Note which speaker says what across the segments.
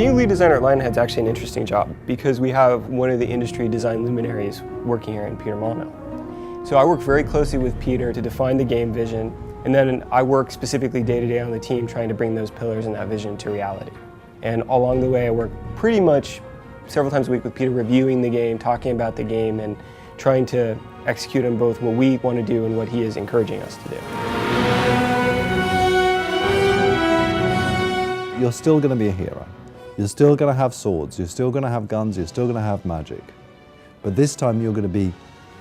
Speaker 1: Being lead designer at Lionhead's actually an interesting job because we have one of the industry design luminaries working here in Peter Molyneux. So I work very closely with Peter to define the game vision, and then I work specifically day to day on the team trying to bring those pillars and that vision to reality. And along the way I work pretty much several times a week with Peter reviewing the game, talking about the game, and trying to execute on both what we want to do and what he is encouraging us to do.
Speaker 2: You're still going to be a hero. You're still going to have swords, you're still going to have guns, you're still going to have magic. But this time you're going to be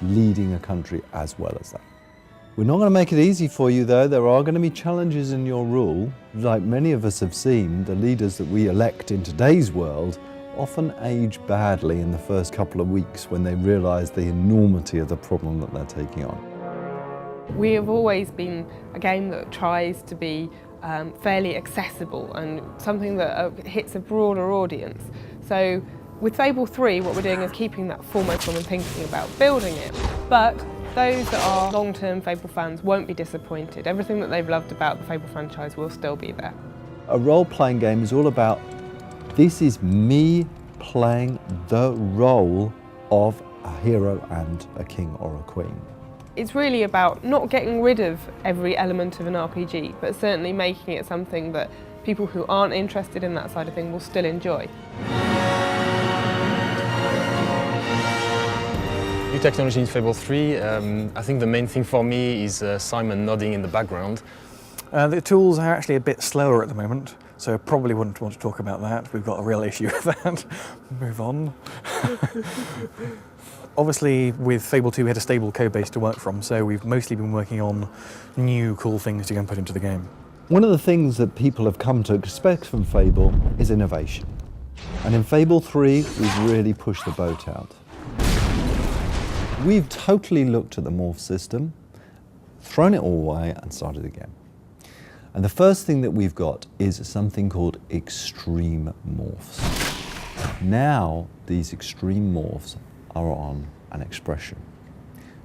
Speaker 2: leading a country as well as that. We're not going to make it easy for you though. There are going to be challenges in your rule. Like many of us have seen, the leaders that we elect in today's world often age badly in the first couple of weeks when they realise the enormity of the problem that they're taking on.
Speaker 3: We have always been a game that tries to be fairly accessible and something that hits a broader audience. So with Fable 3, what we're doing is keeping that foremost when we're thinking about building it. But those that are long-term Fable fans won't be disappointed. Everything that they've loved about the Fable franchise will still be there.
Speaker 2: A role-playing game is all about, this is me playing the role of a hero and a king or a queen.
Speaker 3: It's really about not getting rid of every element of an RPG, but certainly making it something that people who aren't interested in that side of things will still enjoy.
Speaker 4: New technology in Fable 3, I think the main thing for me is Simon nodding in the background.
Speaker 5: The tools are actually a bit slower at the moment, so I probably wouldn't want to talk about that. We've got a real issue with that. Move on. Obviously, with Fable 2 we had a stable code base to work from, so we've mostly been working on new cool things to go and put into the game.
Speaker 2: One of the things that people have come to expect from Fable is innovation. And in Fable 3, we've really pushed the boat out. We've totally looked at the Morph system, thrown it all away and started again. And the first thing that we've got is something called extreme morphs. Now, these extreme morphs are on an expression.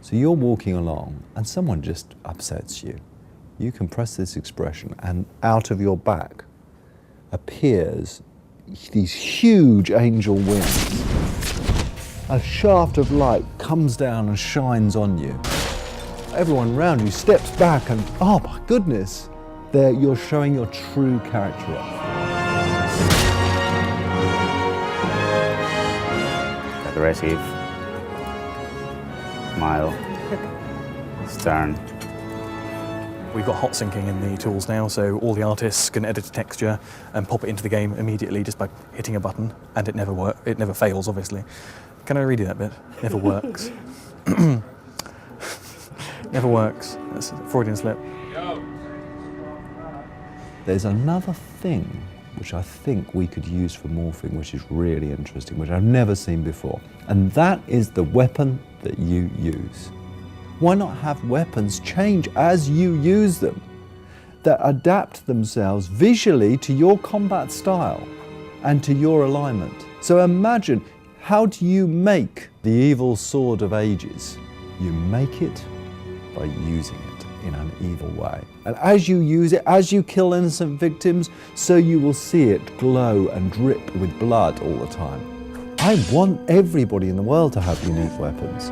Speaker 2: So you're walking along and someone just upsets you. You can press this expression and out of your back appears these huge angel wings. A shaft of light comes down and shines on you. Everyone around you steps back and, oh my goodness, there you're showing your true character off.
Speaker 6: Aggressive, smile, stern.
Speaker 5: We've got hot syncing in the tools now, so all the artists can edit a texture and pop it into the game immediately just by hitting a button, and it never fails, obviously. Can I redo that bit? Never works. Never works. That's a Freudian slip.
Speaker 2: There's another thing which I think we could use for morphing, which is really interesting, which I've never seen before. And that is the weapon that you use. Why not have weapons change as you use them, that adapt themselves visually to your combat style and to your alignment? So imagine, how do you make the evil sword of ages? You make it by using it in an evil way. And as you use it, as you kill innocent victims, so you will see it glow and drip with blood all the time. I want everybody in the world to have unique weapons.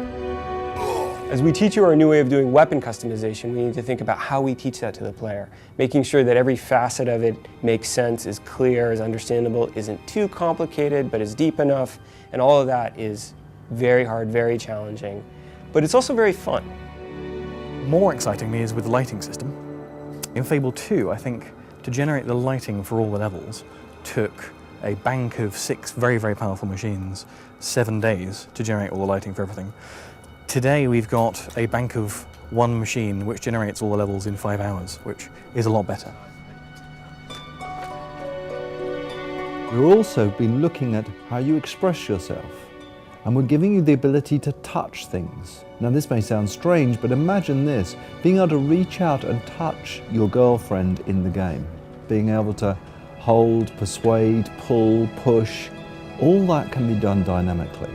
Speaker 1: As we teach you our new way of doing weapon customization, we need to think about how we teach that to the player, making sure that every facet of it makes sense, is clear, is understandable, isn't too complicated, but is deep enough, and all of that is very hard, very challenging, but it's also very fun.
Speaker 5: More excitingly is with the lighting system. In Fable 2, I think, to generate the lighting for all the levels took a bank of 6 very, very powerful machines, 7 days to generate all the lighting for everything. Today we've got a bank of 1 machine which generates all the levels in 5 hours, which is a lot better.
Speaker 2: We've also been looking at how you express yourself, and we're giving you the ability to touch things. Now this may sound strange, but imagine this, being able to reach out and touch your girlfriend in the game, being able to hold, persuade, pull, push, all that can be done dynamically.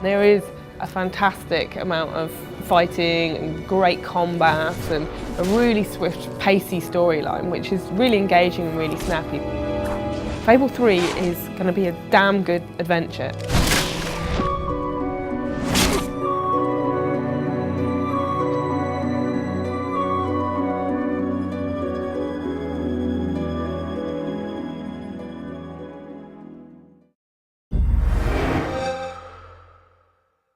Speaker 3: There is a fantastic amount of fighting and great combat and a really swift, pacey storyline, which is really engaging and really snappy. Fable 3 is going to be a damn good adventure.